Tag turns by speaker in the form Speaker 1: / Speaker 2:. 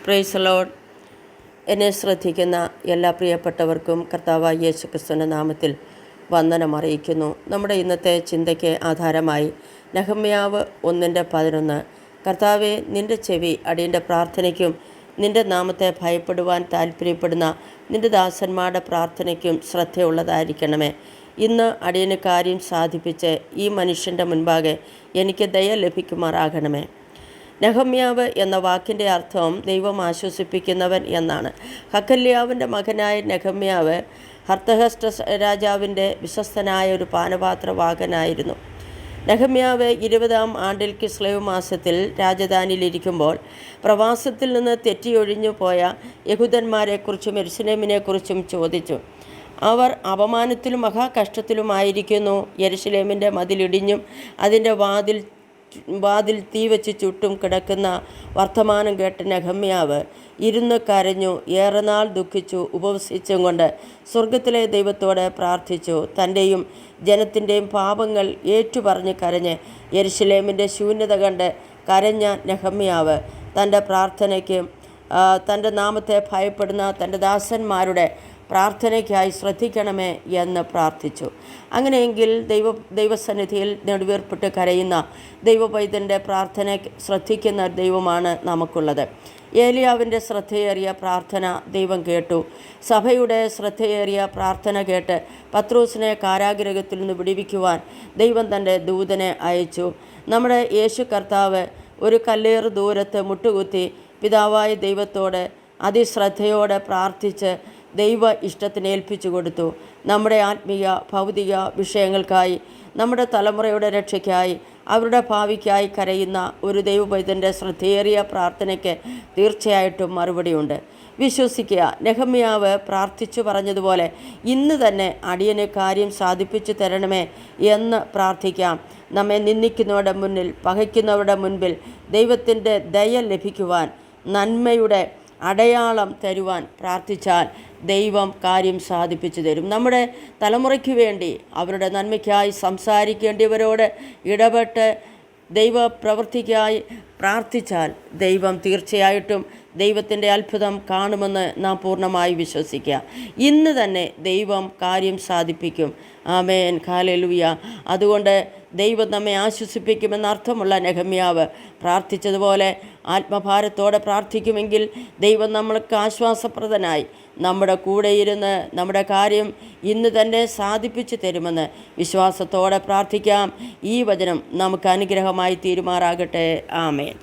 Speaker 1: Praise Lord. എന്നെ ശ്രദ്ധിക്കുന്ന എല്ലാ പ്രിയപ്പെട്ടവർക്കും കർത്താവായ യേശുക്രിസ്തുവിൻ്റെ നാമത്തിൽ വന്ദനം അറിയിക്കുന്നു. നമ്മുടെ ഇന്നത്തെ ചിന്തയ്ക്ക് ആധാരമായി നെഹമ്യാവ് 1:11 കർത്താവെ, നിൻ്റെ ചെവി അടിയൻ്റെ പ്രാർത്ഥനയ്ക്കും നിൻ്റെ നാമത്തെ ഭയപ്പെടുവാൻ താല്പര്യപ്പെടുന്ന നിൻ്റെ ദാസന്മാരുടെ പ്രാർത്ഥനയ്ക്കും ശ്രദ്ധയുള്ളതായിരിക്കണമേ. ഇന്ന് അടിയന് കാര്യം സാധിപ്പിച്ച് ഈ മനുഷ്യൻ്റെ മുൻപാകെ എനിക്ക് ദയ ലഭിക്കുമാറാകണമേ. നെഹമ്യാവ് എന്ന വാക്കിൻ്റെ അർത്ഥം ദൈവം ആശ്വസിപ്പിക്കുന്നവൻ എന്നാണ്. ഹക്കല്യാവിൻ്റെ മകനായ നെഹമ്യാവ് ഹർത്തഹസ്റ്റസ് രാജാവിൻ്റെ വിശ്വസ്തനായ ഒരു പാനപാത്രവാഹകനായിരുന്നു. നെഹമ്യാവ് 20-ാം ആണ്ടിൽ കിസ്ലേവ് മാസത്തിൽ രാജധാനിയിലിരിക്കുമ്പോൾ പ്രവാസത്തിൽ നിന്ന് തെറ്റിയൊഴിഞ്ഞു പോയ യഹൂദന്മാരെക്കുറിച്ചും യെരുശലേമിനെക്കുറിച്ചും ചോദിച്ചു. അവർ അപമാനത്തിലും മഹാകഷ്ടത്തിലുമായിരിക്കുന്നു. യെരുശലേമിൻ്റെ മതിലിടിഞ്ഞും അതിൻ്റെ വാതിൽ തീ വെച്ച് ചുട്ടും കിടക്കുന്ന വർത്തമാനം കേട്ട് നെഹമ്യാവ് ഇരുന്ന് കരഞ്ഞു, ഏറെ നാൾ ദുഃഖിച്ചു. ഉപവസിച്ചും കൊണ്ട് സ്വർഗത്തിലെ ദൈവത്തോട് പ്രാർത്ഥിച്ചു. തൻ്റെയും ജനത്തിൻ്റെയും പാപങ്ങൾ ഏറ്റുപറഞ്ഞ് കരഞ്ഞ് യെരുശലേമിൻ്റെ ശൂന്യത കണ്ട് കരഞ്ഞ നെഹമ്യാവ് തൻ്റെ പ്രാർത്ഥനയ്ക്ക് തൻ്റെ നാമത്തെ ഭയപ്പെടുന്ന തൻ്റെ ദാസന്മാരുടെ പ്രാർത്ഥനയ്ക്കായി ശ്രദ്ധിക്കണമേ എന്ന് പ്രാർത്ഥിച്ചു. അങ്ങനെയെങ്കിൽ ദൈവസന്നിധിയിൽ നെടുവീർപ്പിട്ട് കരയുന്ന ദൈവപൈതൻ്റെ പ്രാർത്ഥന ശ്രദ്ധിക്കുന്ന ദൈവമാണ് നമുക്കുള്ളത്. ഏലിയാവിൻ്റെ ശ്രദ്ധയേറിയ പ്രാർത്ഥന ദൈവം കേട്ടു. സഭയുടെ ശ്രദ്ധയേറിയ പ്രാർത്ഥന കേട്ട് പത്രോസിനെ കാരാഗൃഹത്തിൽ നിന്ന് വിടുവിക്കുവാൻ ദൈവം തൻ്റെ ദൂതനെ അയച്ചു. നമ്മുടെ യേശു കർത്താവ് ഒരു കല്ലേറ് ദൂരത്ത് മുട്ടുകുത്തി പിതാവായ ദൈവത്തോട് അതിശ്രദ്ധയോടെ പ്രാർത്ഥിച്ച് ദൈവ ഇഷ്ടത്തിന് ഏൽപ്പിച്ചു കൊടുത്തു. നമ്മുടെ ആത്മീയ ഭൗതിക വിഷയങ്ങൾക്കായി, നമ്മുടെ തലമുറയുടെ രക്ഷയ്ക്കായി, അവരുടെ ഭാവിക്കായി കരയുന്ന ഒരു ദൈവപൈതൻ്റെ ശ്രദ്ധേറിയ പ്രാർത്ഥനയ്ക്ക് തീർച്ചയായിട്ടും മറുപടിയുണ്ട്. വിശ്വസിക്കുക. നെഹമ്യാവ് പ്രാർത്ഥിച്ചു പറഞ്ഞതുപോലെ ഇന്ന് തന്നെ അടിയന് കാര്യം സാധിപ്പിച്ചു തരണമേ എന്ന് പ്രാർത്ഥിക്കാം. നമ്മെ നിന്ദിക്കുന്നവരുടെ മുന്നിൽ, പകയ്ക്കുന്നവരുടെ മുൻപിൽ ദൈവത്തിൻ്റെ ദയ ലഭിക്കുവാൻ, നന്മയുടെ അടയാളം തരുവാൻ പ്രാർത്ഥിച്ചാൽ ദൈവം കാര്യം സാധിപ്പിച്ചു തരും. നമ്മുടെ തലമുറയ്ക്ക് വേണ്ടി അവരുടെ നന്മയ്ക്കായി സംസാരിക്കേണ്ടിയവരോട് ഇടപെട്ട് ദൈവപ്രവൃത്തിക്കായി പ്രാർത്ഥിച്ചാൽ ദൈവം തീർച്ചയായിട്ടും ദൈവത്തിൻ്റെ അത്ഭുതം കാണുമെന്ന് നാം പൂർണ്ണമായി വിശ്വസിക്കുക. ഇന്ന് തന്നെ ദൈവം കാര്യം സാധിപ്പിക്കും. ആമേൻ, ഹല്ലേലൂയ. അതുകൊണ്ട് ദൈവം നമ്മെ ആശ്വസിപ്പിക്കുമെന്ന് അർത്ഥമുള്ള നെഹമ്യാവ് പ്രാർത്ഥിച്ചതുപോലെ ആത്മഭാരത്തോടെ പ്രാർത്ഥിക്കുമെങ്കിൽ ദൈവം നമ്മൾക്ക് ആശ്വാസപ്രദനായി നമ്മുടെ കൂടെ ഇരുന്ന് നമ്മുടെ കാര്യം ഇന്ന് തന്നെ സാധിപ്പിച്ചു തരുമെന്ന് വിശ്വാസത്തോടെ പ്രാർത്ഥിക്കാം. ഈ വചനം നമുക്ക് അനുഗ്രഹമായി തീരുമാറാകട്ടെ. ആമേൻ.